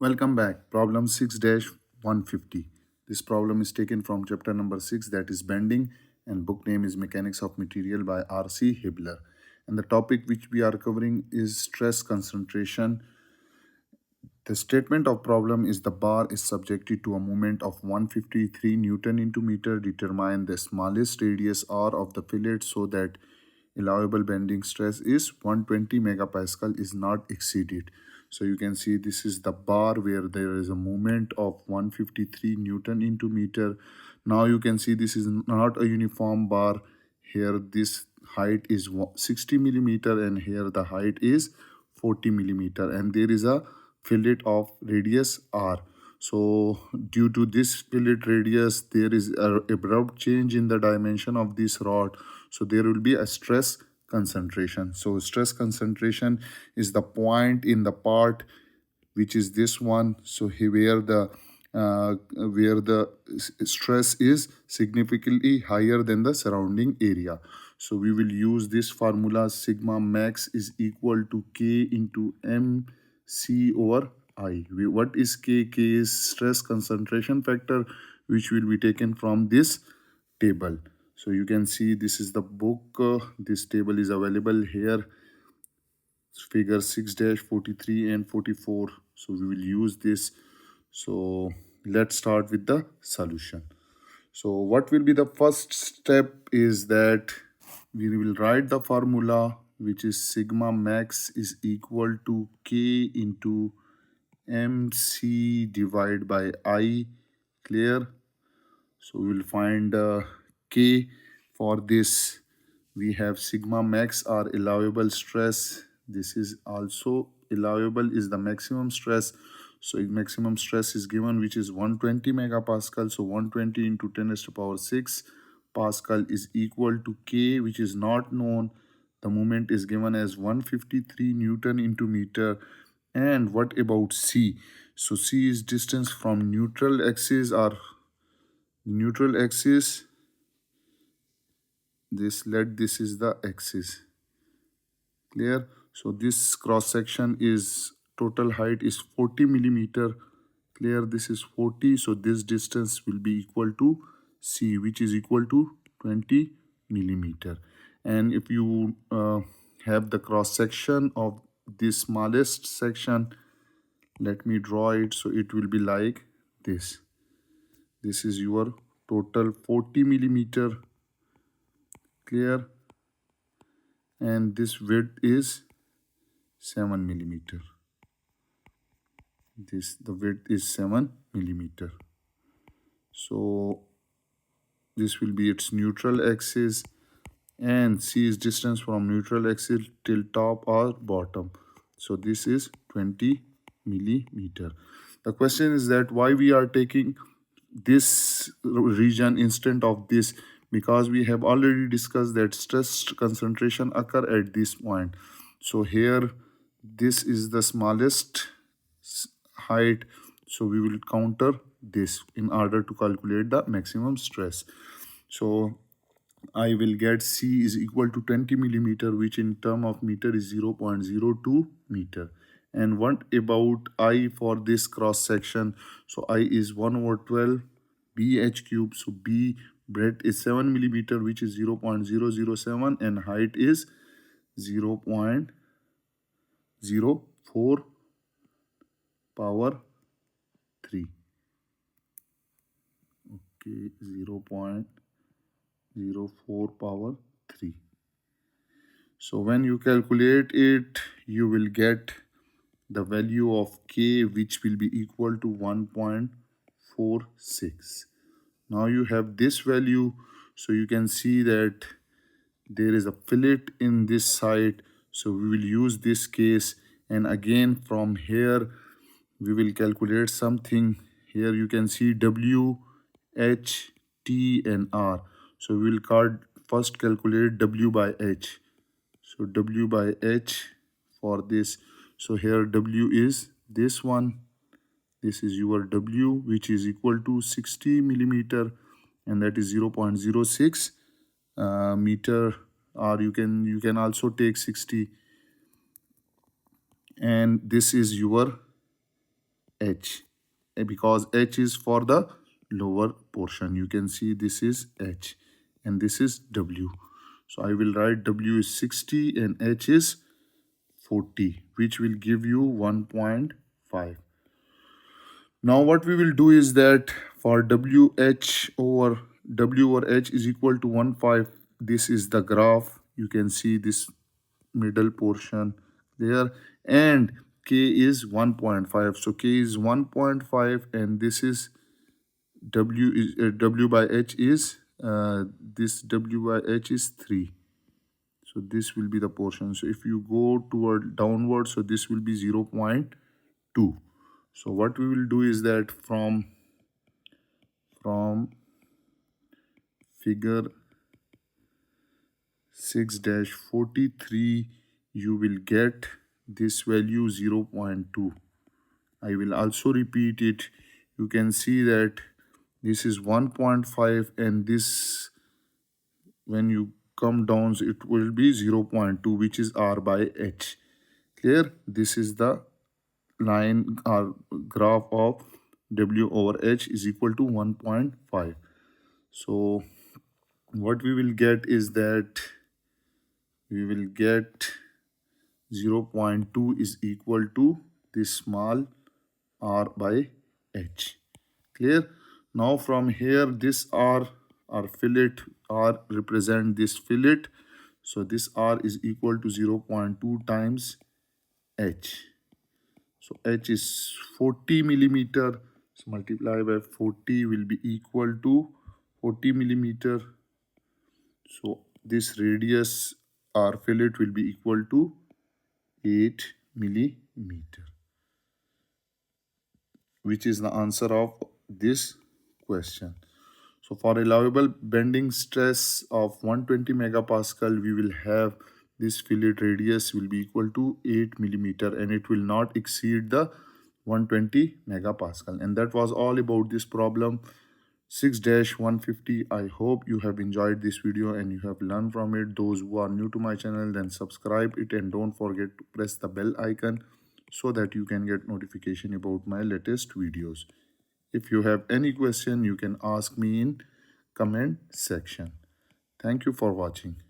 Welcome back. Problem 6-150. This problem is taken from chapter number 6, that is bending, and book name is Mechanics of Material by R.C. Hibbeler. And the topic which we are covering is stress concentration. The statement of problem is the bar is subjected to a moment of 153 Newton into meter. Determine the smallest radius R of the fillet so that allowable bending stress is 120 megapascal is not exceeded. So you can see this is the bar where there is a movement of 153 Newton into meter. Now you can see this is not a uniform bar. Here this height is 60 millimeter and here the height is 40 millimeter, and there is a fillet of radius r. So due to this fillet radius, there is a abrupt change in the dimension of this rod, so there will be a stress concentration. So stress concentration is the point in the part which is this one. So here where the stress is significantly higher than the surrounding area. So we will use this formula: sigma max is equal to K into MC over I. What is K? K is stress concentration factor, which will be taken from this table. So you can see this is the book. This table is available here, figure 6-43 and 44. So we will use this. So let's start with the solution. So what will be the first step is that we will write the formula, which is sigma max is equal to K into MC divided by I. Clear? So we will find K. For this we have sigma max or allowable stress. This is also allowable is the maximum stress. So maximum stress is given, which is 120 megapascal. So 120 into 10 raised to power 6 pascal is equal to K, which is not known. The moment is given as 153 Newton into meter. And what about C? So C is distance from neutral axis or neutral axis. This is the axis. Clear? So this cross section is total height is 40 millimeter. Clear? This is 40. So this distance will be equal to C, which is equal to 20 millimeter. And if you have the cross section of this smallest section, let me draw it. So it will be like this. This is your total 40 millimeter. Clear? And this width is 7 millimeter. The width is 7 millimeter. So this will be its neutral axis, and C is distance from neutral axis till top or bottom. So this is 20 millimeter. The question is that why we are taking this region instead of this, because we have already discussed that stress concentration occur at this point. So here this is the smallest height, so we will counter this in order to calculate the maximum stress. So I will get C is equal to 20 millimeter, which in term of meter is 0.02 meter. And what about I for this cross section? So I is 1 over 12 BH cube. So B breadth is 7 millimeter, which is 0.007, and height is 0.04 power 3. Okay, 0.04 power 3. So when you calculate it, you will get the value of K, which will be equal to 1.46. Now you have this value, so you can see that there is a fillet in this side. So we will use this case, and again from here we will calculate something. Here you can see W, H, T and R. So we will first calculate W by H. So W by H for this. So here W is this one. This is your W, which is equal to 60 millimeter, and that is 0.06 meter, or you can also take 60. And this is your H. Because H is for the lower portion. You can see this is H and this is W. So I will write W is 60 and H is 40, which will give you 1.5. Now what we will do is that for WH over W over H is equal to 1.5. This is the graph. You can see this middle portion there, and K is 1.5. So K is 1.5 and this is W is W by H is this W by H is 3. So this will be the portion. So if you go toward downward, so this will be 0.2. So what we will do is that from figure 6-43 you will get this value 0.2. I will also repeat it. You can see that this is 1.5 and this, when you come down, so it will be 0.2, which is R by H. Clear? This is the line or graph of W over H is equal to 1.5. So what we will get is that we will get 0.2 is equal to this small R by H. Clear? Now from here, this R or fillet, R represent this fillet. So this R is equal to 0.2 times H. So H is 40 millimeter. So multiply by 40 will be equal to 40 millimeter. So this radius or fillet will be equal to 8 millimeter, which is the answer of this question. So for allowable bending stress of 120 megapascal, we will have this fillet radius will be equal to 8 millimeter and it will not exceed the 120 megapascal. And that was all about this problem 6-150. I hope you have enjoyed this video and you have learned from it. Those who are new to my channel, then subscribe it and don't forget to press the bell icon so that you can get notification about my latest videos. If you have any question, you can ask me in comment section. Thank you for watching.